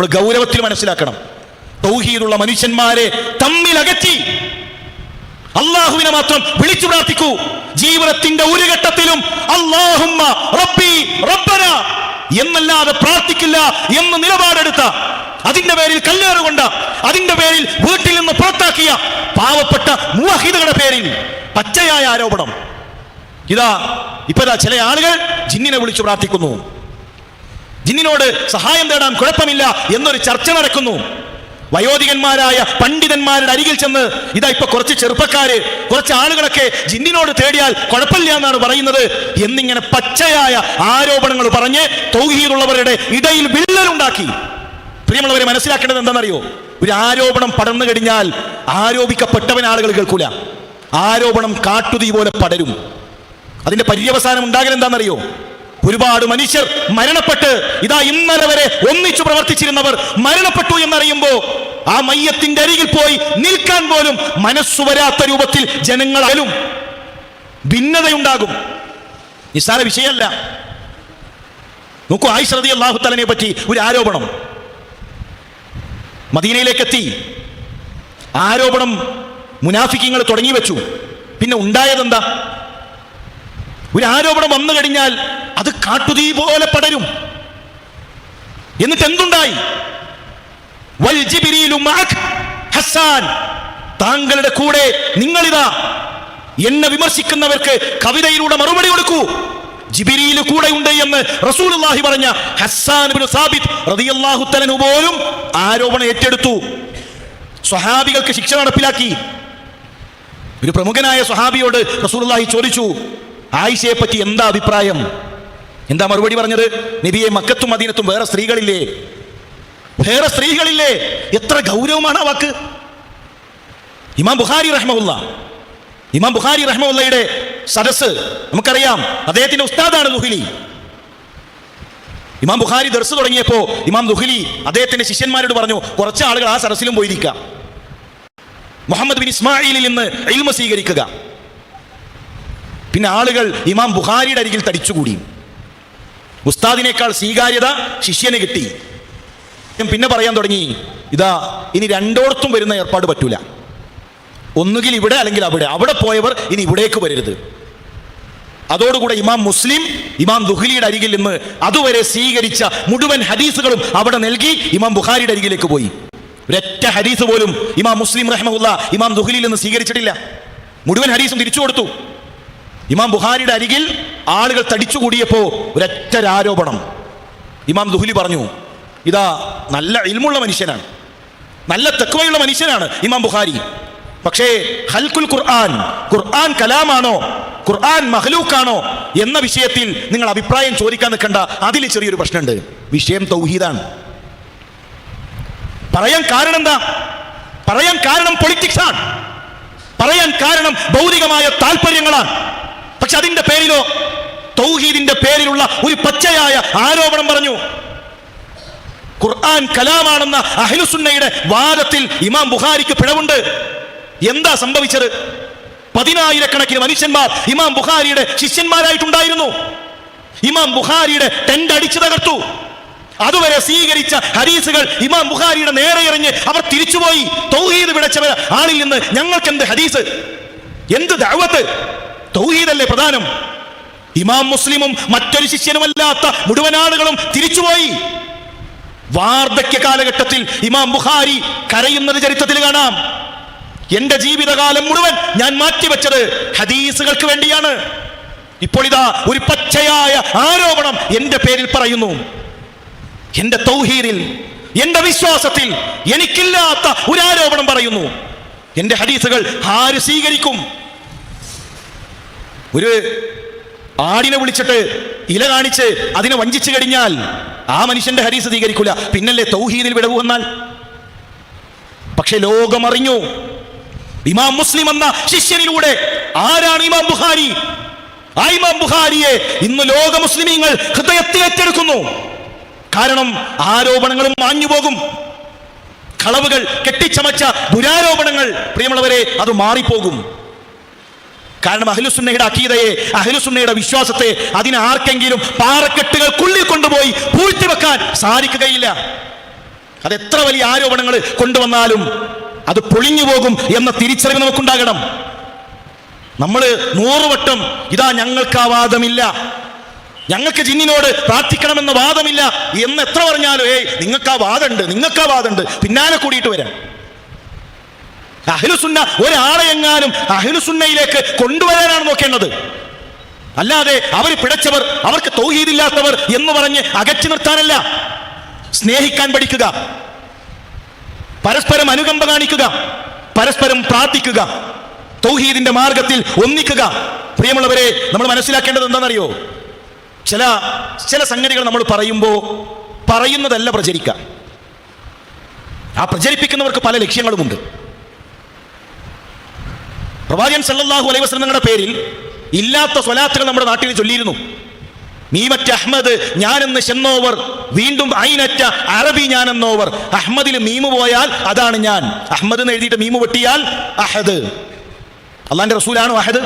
നമ്മൾ ഗൗരവത്തിൽ മനസ്സിലാക്കണം. തൗഹീദുള്ള മനുഷ്യന്മാരെ തമ്മിൽ അകറ്റി അള്ളാഹുവിനെ മാത്രം വിളിച്ചു പ്രാർത്ഥിക്കൂ. ജീവിതത്തിന്റെ ഒരു ഘട്ടത്തിലും അല്ലാഹുമ്മ റബ്ബി റബ്ബന എന്നല്ലാതെ പ്രാർത്ഥിക്കില്ല എന്ന് നിലപാടെടുത്ത, അതിന്റെ പേരിൽ കല്ലേറുകൊണ്ട, അതിന്റെ പേരിൽ വീട്ടിൽ നിന്ന് പുറത്താക്കിയ പാവപ്പെട്ട മുവഹിദുകളുടെ പേരിൽ പച്ചയായ ആരോപണം. ഇപ്പതാ ചില ആളുകൾ ജിന്നിനെ വിളിച്ചു പ്രാർത്ഥിക്കുന്നു, ജിന്നിനോട് സഹായം തേടാൻ കുഴപ്പമില്ല എന്നൊരു ചർച്ച നടക്കുന്നു. വയോധികന്മാരായ പണ്ഡിതന്മാരുടെ അരികിൽ ചെന്ന് ഇപ്പൊ കുറച്ച് ചെറുപ്പക്കാര്, കുറച്ച് ആളുകളൊക്കെ ജിന്നിനോട് തേടിയാൽ കുഴപ്പമില്ല എന്നാണ് പറയുന്നത് എന്നിങ്ങനെ പച്ചയായ ആരോപണങ്ങൾ പറഞ്ഞ് തൗഹീദുള്ളവരുടെ ഇടയിൽ വിള്ളലുണ്ടാക്കി. പ്രിയമുള്ളവരെ, മനസ്സിലാക്കേണ്ടത് എന്താണെന്നറിയോ? ഒരു ആരോപണം പടർന്നു കഴിഞ്ഞാൽ ആരോപിക്കപ്പെട്ടവൻ ആളുകൾ കേൾക്കൂല. ആരോപണം കാട്ടുതീ പോലെ പടരും. അതിന്റെ പര്യവസാനം ഉണ്ടാകൽ എന്താണെന്നറിയോ? ഒരുപാട് മനുഷ്യർ മരണപ്പെട്ട് ഇന്നലെ വരെ ഒന്നിച്ചു പ്രവർത്തിച്ചിരുന്നവർ മരണപ്പെട്ടു എന്നറിയുമ്പോ ആ മയ്യത്തിന്റെ അരികിൽ പോയി നിൽക്കാൻ പോലും മനസ്സു വരാത്ത രൂപത്തിൽ ജനങ്ങളാലും ഭിന്നതയുണ്ടാകും. നിസ്സാര വിഷയമല്ല. നോക്കൂ, ആയിഷ റളിയല്ലാഹു തആലയെ പറ്റി ഒരു ആരോപണം മദീനയിലേക്ക് എത്തി. ആരോപണം മുനാഫിക്കീങ്ങൾ തുടങ്ങി വെച്ചു. പിന്നെ ഉണ്ടായതെന്താ? ഒരു ആരോപണം വന്നു കഴിഞ്ഞാൽ അത് കാട്ടുതീ പോലെ പടരും. എന്നിട്ട് എന്തുണ്ടായി? വൽ ജിബ്രീലു മഅക് ഹസ്സാൻ, താങ്കളുടെ കൂടെ നിങ്ങളിതാ എന്നെ വിമർശിക്കുന്നവർക്ക് കവിതയിലൂടെ മറുപടി കൊടുക്കൂ, ജിബ്രീൽ കൂടെ ഉണ്ട് എന്ന് റസൂലുള്ളാഹി പറഞ്ഞ ഹസ്സാൻ ഇബ്നു സാബിത്ത് റളിയല്ലാഹു തആല പോലും ആരോപണം ഏറ്റെടുത്തു. സ്വഹാബികൾക്ക് ശിക്ഷ നടപ്പിലാക്കി. ഒരു പ്രമുഖനായ സ്വഹാബിയോട് റസൂലുള്ളാഹി ചോദിച്ചു, ആയിഷയെ പറ്റി എന്താ അഭിപ്രായം? എന്താ മറുപടി പറഞ്ഞത്? നബിയെ, മക്കത്തും മദീനത്തും വേറെ സ്ത്രീകളില്ലേ? വേറെ സ്ത്രീകളില്ലേ? എത്ര ഗൗരവമാണ് ആ വാക്ക്. ഇമാം ബുഖാരി റഹ്മത്തുള്ളയുടെ സദസ് നമുക്കറിയാം. അദ്ദേഹത്തിന്റെ ഉസ്താദാണ് ദുഹ്ലി. ഇമാം ബുഖാരി ദർസ് തുടങ്ങിയപ്പോ ഇമാം ദുഹ്ലി അദ്ദേഹത്തിന്റെ ശിഷ്യന്മാരോട് പറഞ്ഞു, കുറച്ച് ആളുകൾ ആ സദസ്സിലും പോയിരിക്കുക, മുഹമ്മദ് ബിൻ ഇസ്മായിലിൽ നിന്ന് ഇൽമ സ്വീകരിക്കുക. പിന്നെ ആളുകൾ ഇമാം ബുഖാരിയുടെ അരികിൽ തടിച്ചുകൂടി. ഉസ്താദിനേക്കാൾ സ്വീകാര്യത ശിഷ്യന് കിട്ടി. പിന്നെ പറയാൻ തുടങ്ങി, ഇനി രണ്ടോടത്തും വരുന്ന ഏർപ്പാട് പറ്റൂല, ഒന്നുകിൽ ഇവിടെ അല്ലെങ്കിൽ അവിടെ പോയവർ ഇനി ഇവിടേക്ക് വരരുത്. അതോടുകൂടെ ഇമാം മുസ്ലിം ഇമാം ദുഹ്ലിയുടെ അരികിൽ നിന്ന് അതുവരെ സ്വീകരിച്ച മുഴുവൻ ഹദീസുകളും അവിടെ നൽകി ഇമാം ബുഖാരിയുടെ അരികിലേക്ക് പോയി. ഒരൊറ്റ ഹദീസ് പോലും ഇമാം മുസ്ലിം റഹ്മത്തുള്ളാ ഇമാം ദുഹ്ലിയിൽ നിന്ന് സ്വീകരിച്ചിട്ടില്ല. മുഴുവൻ ഹദീസും തിരിച്ചു കൊടുത്തു. ഇമാം ബുഖാരിയുടെ അരികിൽ ആളുകൾ തടിച്ചുകൂടിയപ്പോ ഒരൊറ്റ ആരോപണം. ഇമാം ദുഹ്ലി പറഞ്ഞു, നല്ല ഇൽമുള്ള മനുഷ്യനാണ്, നല്ല തഖ്വയുള്ള മനുഷ്യനാണ് ഇമാം ബുഖാരി. പക്ഷേ ഖൽഖുൽ ഖുർആൻ കലാമാണോ, ഖുർആൻ മഖ്ലൂഖാണോ എന്ന വിഷയത്തിൽ നിങ്ങൾ അഭിപ്രായം ചോദിക്കാൻ നിൽക്കണ്ട, അതിൽ ചെറിയൊരു പ്രശ്നമുണ്ട്. വിഷയം തൗഹീദാണ്. പറയാൻ കാരണം എന്താ? പറയാൻ കാരണം പൊളിറ്റിക്സ് ആണ്. പറയാൻ കാരണം ഭൗതികമായ താല്പര്യങ്ങളാണ്. പക്ഷെ അതിന്റെ പേരിലോ, തൗഹീദിന്റെ പേരിലുള്ള ഒരു പച്ചയായ ആരോപണം പറഞ്ഞു. ഖുർആൻ കലാമാണെന്ന അഹ്ലുസുന്നയുടെ വാദത്തിൽ ഇമാം ബുഖാരിക്ക് പിഴവുണ്ട്. എന്താ സംഭവിച്ചത്? 10,000 മനുഷ്യന്മാർ ഇമാം ബുഖാരിയുടെ ശിഷ്യന്മാരായിട്ടുണ്ടായിരുന്നു. ഇമാം ബുഖാരിയുടെ ടെന്റ് അടിച്ചു തകർത്തു. അതുവരെ സ്വീകരിച്ച ഹദീസുകൾ ഇമാം ബുഖാരിയുടെ നേരെ എറിഞ്ഞ് അവർ തിരിച്ചുപോയി. തൗഹീദ് വിളച്ചവർ ആളിൽ നിന്ന് ഞങ്ങൾക്ക് എന്ത് ഹദീസ്, എന്ത് ദഅവത്ത്? തൗഹീദല്ലേ പ്രധാനം. ഇമാം മുസ്ലിമും മറ്റൊരു ശിഷ്യനുമല്ലാത്ത മുഴുവൻ ആളുകളും തിരിച്ചുപോയി. വാർദ്ധക്യ കാലഘട്ടത്തിൽ ഇമാം ബുഖാരി കരയുന്നത് ചരിത്രത്തിൽ കാണാം. എന്റെ ജീവിതകാലം മുഴുവൻ ഞാൻ മാറ്റിവെച്ചത് ഹദീസുകൾക്ക് വേണ്ടിയാണ്. ഇപ്പോൾ ഒരു പച്ചയായ ആരോപണം എന്റെ പേരിൽ പറയുന്നു. എന്റെ തൗഹീദിൽ, എന്റെ വിശ്വാസത്തിൽ എനിക്കില്ലാത്ത ഒരു ആരോപണം പറയുന്നു. എന്റെ ഹദീസുകൾ ആര് സ്വീകരിക്കും? ഒരു ആടിനെ വിളിച്ചിട്ട് ഇല കാണിച്ച് അതിനെ വഞ്ചിച്ചു കഴിഞ്ഞാൽ ആ മനുഷ്യന്റെ ഹദീസ് സ്വീകരിക്കൂല. പിന്നല്ലേ തൗഹീദിൽ വിടവ് വന്നാൽ? പക്ഷെ ലോകമറിഞ്ഞു ഇമാം മുസ്ലിം എന്ന ശിഷ്യനിലൂടെ ആരാണ് ഇമാം ബുഖാരി. ആ ഇമാം ബുഖാരിയെ ഇന്ന് ലോക മുസ്ലിമീങ്ങൾ ഹൃദയത്തിൽ ഏറ്റെടുക്കുന്നു. കാരണം ആരോപണങ്ങളും മാഞ്ഞുപോകും. കളവുകൾ, കെട്ടിച്ചമച്ച ദുരാരോപണങ്ങൾ, പ്രിയമുള്ളവരെ, അത് മാറിപ്പോകും. കാരണം അഹ്ലുസുന്നയുടെ അഖീദയെ, അഹ്ലുസുന്നയുടെ വിശ്വാസത്തെ അതിനെ ആർക്കെങ്കിലും പാറക്കെട്ടുകൾക്കുള്ളിൽ കൊണ്ടുപോയി പൂഴ്ത്തിവെക്കാൻ സാധിക്കുകയില്ല. അത് എത്ര വലിയ ആരോപണങ്ങൾ കൊണ്ടുവന്നാലും അത് പൊളിഞ്ഞു പോകും എന്ന തിരിച്ചറിവ് നമുക്കുണ്ടാകണം. നമ്മൾ 100 വട്ടം ഇതാ ഞങ്ങൾക്ക് ആ വാദമില്ല, ഞങ്ങൾക്ക് ജിന്നിനോട് പ്രാർത്ഥിക്കണമെന്ന വാദമില്ല എന്ന് എത്ര പറഞ്ഞാലും നിങ്ങൾക്ക് ആ വാദമുണ്ട് പിന്നാലെ കൂടിയിട്ട് വരാം. അഹ്ലുസുന്ന ഒരാളെ എങ്ങാനും അഹ്ലുസുന്നയിലേക്ക് കൊണ്ടുവരാനാണ് നോക്കേണ്ടത്, അല്ലാതെ അവർ പിഴച്ചവർ, അവർക്ക് തൗഹീദില്ലാത്തവർ എന്ന് പറഞ്ഞ് അകറ്റി നിർത്താനല്ല. സ്നേഹിക്കാൻ പഠിക്കുക, പരസ്പരം അനുകമ്പ കാണിക്കുക, പരസ്പരം പ്രാർത്ഥിക്കുക, തൗഹീദിന്റെ മാർഗത്തിൽ ഒന്നിക്കുക. പ്രിയമുള്ളവരെ, നമ്മൾ മനസ്സിലാക്കേണ്ടത് എന്താണെന്നറിയോ? ചില സംഗതികൾ നമ്മൾ പറയുമ്പോൾ പറയുന്നതല്ല പ്രചരിക്കുക. ആ പ്രചരിപ്പിക്കുന്നവർക്ക് പല ലക്ഷ്യങ്ങളുമുണ്ട്. പ്രവാചകൻ സല്ലല്ലാഹു അലൈഹി വസല്ലം തങ്ങളുടെ പേരിൽ ഇല്ലാത്ത സ്വലാത്തുകൾ നമ്മുടെ നാട്ടിൽ ചൊല്ലിയിരുന്നു. മീമറ്റ അഹ്മദ് ഞാനെന്ന് ചെന്നോവർ, വീണ്ടും ഐനറ്റ അറബി ഞാനെന്നോവർ. അഹ്മദിൽ മീമ് പോയാൽ അതാണ് ഞാൻ, അഹ്മദ് എന്ന് എഴുതിയിട്ട് മീമ് വെട്ടിയാൽ അഹദ്. അള്ളാന്റെ റസൂലാണോ അഹദ്?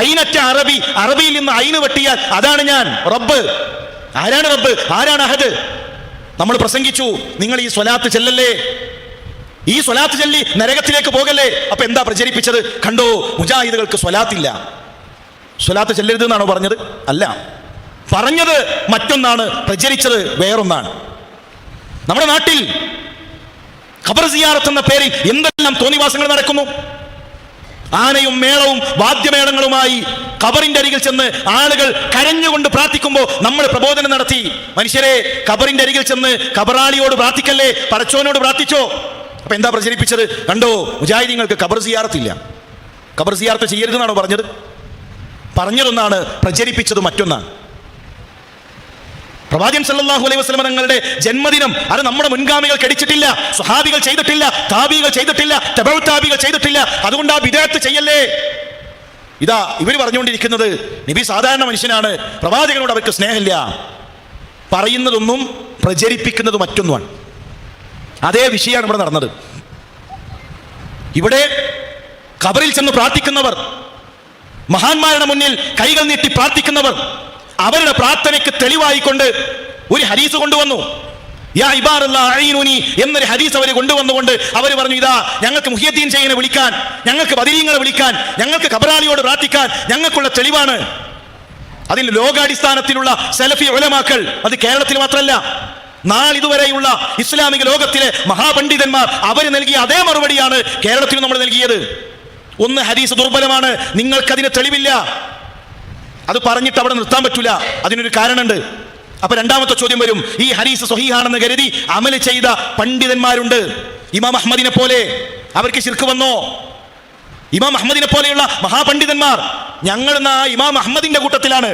ഐനറ്റ അറബി, അറബിയിൽ നിന്ന് ഐന് വെട്ടിയാൽ അതാണ് ഞാൻ, റബ്ബ്. ആരാണ് റബ്ബ്, ആരാണ് അഹദ്? നമ്മൾ പ്രസംഗിച്ചു, നിങ്ങൾ ഈ സ്വലാത്ത് ചെല്ലല്ലേ, ഈ സ്വലാത്ത് ചൊല്ലി നരകത്തിലേക്ക് പോകല്ലേ. അപ്പൊ എന്താ പ്രചരിപ്പിച്ചത്? കണ്ടോ, മുജാഹിദുകൾക്ക് സ്വലാത്തില്ല, സ്വലാത്ത് ചെല്ലരുത് എന്നാണോ പറഞ്ഞത്? അല്ല, പറഞ്ഞത് മറ്റൊന്നാണ്, പ്രചരിച്ചത് വേറൊന്നാണ്. നമ്മുടെ നാട്ടിൽ ഖബർ സിയാറത്ത് എന്ന പേരിൽ എന്തെല്ലാം തോന്നിവാസങ്ങൾ നടക്കുന്നു. ആനയും മേളവും വാദ്യമേളങ്ങളുമായി ഖബറിന്റെ അരികിൽ ചെന്ന് ആളുകൾ കരഞ്ഞുകൊണ്ട് പ്രാർത്ഥിക്കുമ്പോൾ നമ്മൾ പ്രബോധനം നടത്തി, മനുഷ്യരെ ഖബറിന്റെ അരികിൽ ചെന്ന് ഖബറാളിയോട് പ്രാർത്ഥിക്കല്ലേ, പടച്ചോനോട് പ്രാർത്ഥിച്ചോ. അപ്പൊ എന്താ പ്രചരിപ്പിച്ചത്? കണ്ടോ, മുജാഹിദീങ്ങൾക്ക് ഖബർ സിയാറത്തില്ല, ഖബർ സിയാറത്ത് ചെയ്യരുതെന്നാണോ പറഞ്ഞത്? പറഞ്ഞതൊന്നാണ്, പ്രചരിപ്പിച്ചത് മറ്റൊന്നാണ്. പ്രവാചകൻ സല്ലല്ലാഹു അലൈഹി വസല്ലം തങ്ങളുടെ ജന്മദിനം അത് നമ്മുടെ മുൻഗാമികൾ കടിച്ചിട്ടില്ല, സ്വഹാബികൾ ചെയ്തിട്ടില്ല, താബികൾ ചെയ്തിട്ടില്ല, തബഉ താബികൾ ചെയ്തിട്ടില്ല. അതുകൊണ്ട് ആ ബിദ്അത്ത് ചെയ്യല്ലേ. ഇതാ ഇവർ പറഞ്ഞുകൊണ്ടിരിക്കുന്നത് നബി സാധാരണ മനുഷ്യനാണ്, പ്രവാചകനോട് അവർക്ക് സ്നേഹമില്ല. പറയുന്നതൊന്നും പ്രചരിപ്പിക്കുന്നത് മറ്റൊന്നുമാണ്. അതേ വിഷയമാണ് ഇവിടെ നടന്നത്. ഇവിടെ ഖബറിൽ ചെന്ന് പ്രാർത്ഥിക്കുന്നവർ, മഹാന്മാരുടെ മുന്നിൽ കൈകൾ നീട്ടി പ്രാർത്ഥിക്കുന്നവർ, അവരുടെ പ്രാർത്ഥനയ്ക്ക് തെളിവായിക്കൊണ്ട് ഒരു ഹദീസ് കൊണ്ടുവന്നു. യാ ഇബാദല്ലാഹ് അഈനുനി എന്നൊരു ഹദീസ് അവർ കൊണ്ടുവന്നുകൊണ്ട് അവർ പറഞ്ഞു, ഇതാ ഞങ്ങൾക്ക് മുഹിയുദ്ദീൻ ഷെയ്ഖിനെ വിളിക്കാൻ, ഞങ്ങൾക്ക് ബദരീങ്ങളെ വിളിക്കാൻ, ഞങ്ങൾക്ക് ഖബറാളിയോട് പ്രാർത്ഥിക്കാൻ ഞങ്ങൾക്കുള്ള തെളിവാണ്. അതിൽ ലോകാടിസ്ഥാനത്തിലുള്ള സലഫി ഉലമാക്കൾ, അത് കേരളത്തിൽ മാത്രമല്ല നാളിതുവരെയുള്ള ഇസ്ലാമിക ലോകത്തിലെ മഹാപണ്ഡിതന്മാർ അവർ നൽകിയ അതേ മറുപടിയാണ് കേരളത്തിൽ നമ്മൾ നൽകിയത്. ഒന്ന്, ഹദീസ് ദുർബലമാണ്, നിങ്ങൾക്കതിന് തെളിവില്ല. അത് പറഞ്ഞിട്ട് അവിടെ നിർത്താൻ പറ്റൂല, അതിനൊരു കാരണമുണ്ട്. അപ്പൊ രണ്ടാമത്തെ ചോദ്യം വരും, ഈ ഹദീസ് സ്വഹീഹാണെന്ന് കരുതി അമൽ ചെയ്ത പണ്ഡിതന്മാരുണ്ട്. ഇമാം അഹ്മദിനെ പോലെ അവർക്ക് ശിർക്ക് വന്നോ? ഇമാം അഹ്മദിനെ പോലെയുള്ള മഹാപണ്ഡിതന്മാർ, ഞങ്ങൾ ഇമാം അഹ്മദിന്റെ കൂട്ടത്തിലാണ്.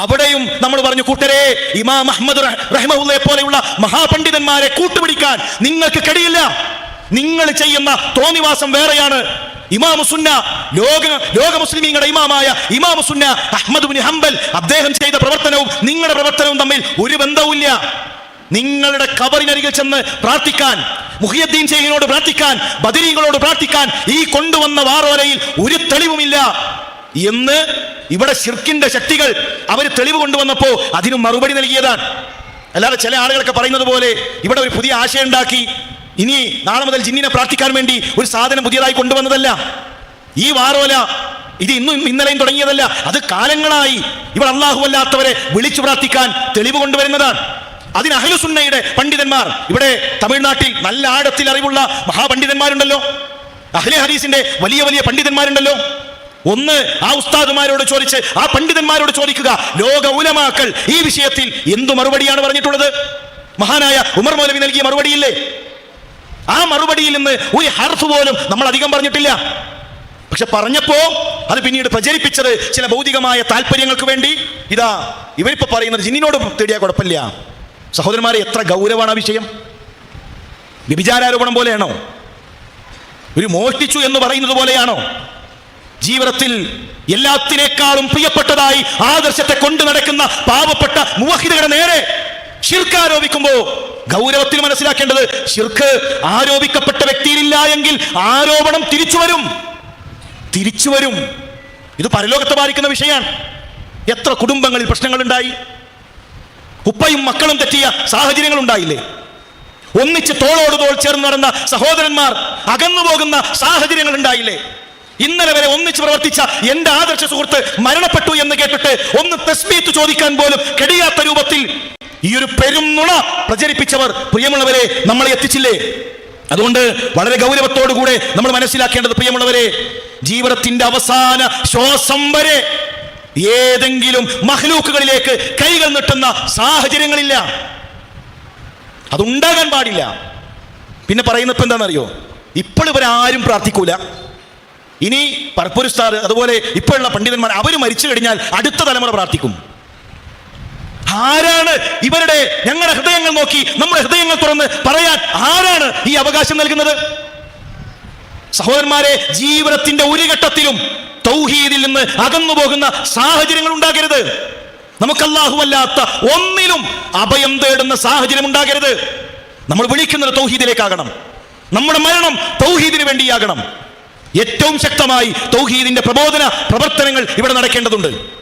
അവിടെയും നമ്മൾ പറഞ്ഞു, കൂട്ടരെ, ഇമാം അഹ്മദ് റഹിമഹുള്ളയെ പോലെയുള്ള മഹാപണ്ഡിതന്മാരെ കൂട്ടുപിടിക്കാൻ നിങ്ങൾക്ക് കഴിയില്ല. നിങ്ങൾ ചെയ്യുന്ന തോന്നിവാസം വേറെയാണ്. ഇമാമു സുന്ന, ലോക മുസ്ലിമീങ്ങളുടെ ഇമാമായ ഇമാമു സുന്ന അഹ്മദ് ഇബ്നു ഹംബൽ, അദ്ദേഹം ചെയ്ത പ്രവർത്തനവും നിങ്ങളുടെ പ്രവർത്തനവും തമ്മിൽ ഒരു ബന്ധവുമില്ല. നിങ്ങളുടെ ഖബറിനരികിൽ ചെന്ന് പ്രാർത്ഥിക്കാൻ, മുഹിയുദ്ദീൻ ഷെയ്ഖിനോട് പ്രാർത്ഥിക്കാൻ, ബദരീങ്ങളോട് പ്രാർത്ഥിക്കാൻ ഈ കൊണ്ടുവന്ന വാറോലയിൽ ഒരു തെളിവുമില്ല എന്ന് ഇവിടെ ശിർക്കിന്റെ ശക്തികൾ അവർ തെളിവ് കൊണ്ടുവന്നപ്പോൾ അതിന് മറുപടി നൽകിയതാണ്. അല്ലാതെ ചില ആളുകളൊക്കെ പറയുന്നത് പോലെ ഇവിടെ ഒരു പുതിയ ആശയം ഉണ്ടാക്കി ഇനി നാളെ മുതൽ ജിന്നിനെ പ്രാർത്ഥിക്കാൻ വേണ്ടി ഒരു സാധനം പുതിയതായി കൊണ്ടുവന്നതല്ല. ഈ വാറോല ഇത് ഇന്നലെയും തുടങ്ങിയതല്ല, അത് കാലങ്ങളായി ഇവിടെ അല്ലാഹു അല്ലാത്തവരെ വിളിച്ചു പ്രാർത്ഥിക്കാൻ തെളിവ് കൊണ്ടുവരുന്നതാണ്. അതിന് അഹ്ലുസുന്നയുടെ പണ്ഡിതന്മാർ, ഇവിടെ തമിഴ്നാട്ടിൽ നല്ല ആഴത്തിൽ അറിവുള്ള മഹാപണ്ഡിതന്മാരുണ്ടല്ലോ, അഹ്ലെ ഹദീസിന്റെ വലിയ വലിയ പണ്ഡിതന്മാരുണ്ടല്ലോ. ഒന്ന്, ആ ഉസ്താദുമാരോട് ചോദിച്ച്, ആ പണ്ഡിതന്മാരോട് ചോദിക്കുക, ലോക ഉലമാക്കൾ ഈ വിഷയത്തിൽ എന്തു മറുപടിയാണ് പറഞ്ഞിട്ടുള്ളത്? മഹാനായ ഉമർ മൗലവി നൽകിയ മറുപടിയില്ലേ? ആ മറുപടിയിൽ നിന്ന് ഒരു ഹർഫ് പോലും നമ്മൾ അധികം പറഞ്ഞിട്ടില്ല. പക്ഷെ പറഞ്ഞപ്പോ അത് പിന്നീട് പ്രചരിപ്പിച്ചത് ചില ഭൗതികമായ താല്പര്യങ്ങൾക്ക് വേണ്ടി. ഇതാ ഇവരിപ്പോ പറയുന്നത് ജിന്നിനോട് തേടിയാൽ കുഴപ്പമില്ല. സഹോദരന്മാരെ, എത്ര ഗൗരവമാണ് ആ വിഷയം. വ്യഭിചാരാരോപണം പോലെയാണോ? ഒരു മോഷ്ടിച്ചു എന്ന് പറയുന്നത് പോലെയാണോ? ജീവിതത്തിൽ എല്ലാത്തിനേക്കാളും പ്രിയപ്പെട്ടതായി ആദർശത്തെ കൊണ്ടു നടക്കുന്ന പാവപ്പെട്ട മുവഹിദുകളുടെ നേരെ ശിർക്ക് ആരോപിക്കുമ്പോ ഗൗരവത്തിൽ മനസ്സിലാക്കേണ്ടത്, ശിർക്ക് ആരോപിക്കപ്പെട്ട വ്യക്തിയിലില്ല എങ്കിൽ ആരോപണം തിരിച്ചു വരും. ഇത് പരലോകത്തെ ബാധിക്കുന്ന വിഷയമാണ്. എത്ര കുടുംബങ്ങളിൽ പ്രശ്നങ്ങളുണ്ടായി. ഉപ്പയും മക്കളും തെറ്റിയ സാഹചര്യങ്ങൾ ഉണ്ടായില്ലേ? ഒന്നിച്ച് തോളോട് തോൾ ചേർന്ന് നടന്ന സഹോദരന്മാർ അകന്നു പോകുന്ന സാഹചര്യങ്ങൾ ഉണ്ടായില്ലേ? ഇന്നലെ വരെ ഒന്നിച്ച് പ്രവർത്തിച്ച എന്റെ ആദർശ സുഹൃത്ത് മരണപ്പെട്ടു എന്ന് കേട്ടിട്ട് ഒന്ന് തസ്ബീത്ത് ചോദിക്കാൻ പോലും കഴിയാത്ത രൂപത്തിൽ ഈ ഒരു പെരും നുണ പ്രചരിപ്പിച്ചവർ പ്രിയമുള്ളവരെ നമ്മളെ എത്തിച്ചില്ലേ? അതുകൊണ്ട് വളരെ ഗൗരവത്തോടുകൂടെ നമ്മൾ മനസ്സിലാക്കേണ്ടത്, പ്രിയമുള്ളവരെ, ജീവിതത്തിന്റെ അവസാന ശ്വാസം വരെ ഏതെങ്കിലും മഹ്ലൂക്കുകളിലേക്ക് കൈകൾ നീട്ടുന്ന സാഹചര്യങ്ങളില്ല. അതുണ്ടാകാൻ പാടില്ല. പിന്നെ പറയുന്നത് ഇപ്പം എന്താണെന്നറിയോ? ഇപ്പോൾ ഇവരാരും പ്രാർത്ഥിക്കൂല. ഇനി പർപ്പുരുസ്താർ അതുപോലെ ഇപ്പോഴുള്ള പണ്ഡിതന്മാർ അവർ മരിച്ചു കഴിഞ്ഞാൽ അടുത്ത തലമുറ പ്രാർത്ഥിക്കും. ആരാണ് ഇവരുടെ ഞങ്ങളുടെ ഹൃദയങ്ങൾ നോക്കി നമ്മുടെ ഹൃദയങ്ങൾ തുറന്ന് പറയാൻ ആരാണ് ഈ അവകാശം നൽകുന്നത്? സഹോദരന്മാരെ, ജീവിതത്തിന്റെ ഒരു ഘട്ടത്തിലും തൗഹീദിൽ നിന്ന് അകന്നു പോകുന്ന സാഹചര്യങ്ങൾ ഉണ്ടാകരുത്. നമുക്ക് അല്ലാഹുവല്ലാത്ത ഒന്നിലും അഭയം തേടുന്ന സാഹചര്യം ഉണ്ടാകരുത്. നമ്മൾ വിളിക്കുന്നത് തൗഹീദിലേക്കാകണം. നമ്മുടെ മരണം തൗഹീദിന് വേണ്ടിയാകണം. ഏറ്റവും ശക്തമായി തൗഹീദിന്റെ പ്രബോധന പ്രവർത്തനങ്ങൾ ഇവിടെ നടക്കേണ്ടതുണ്ട്.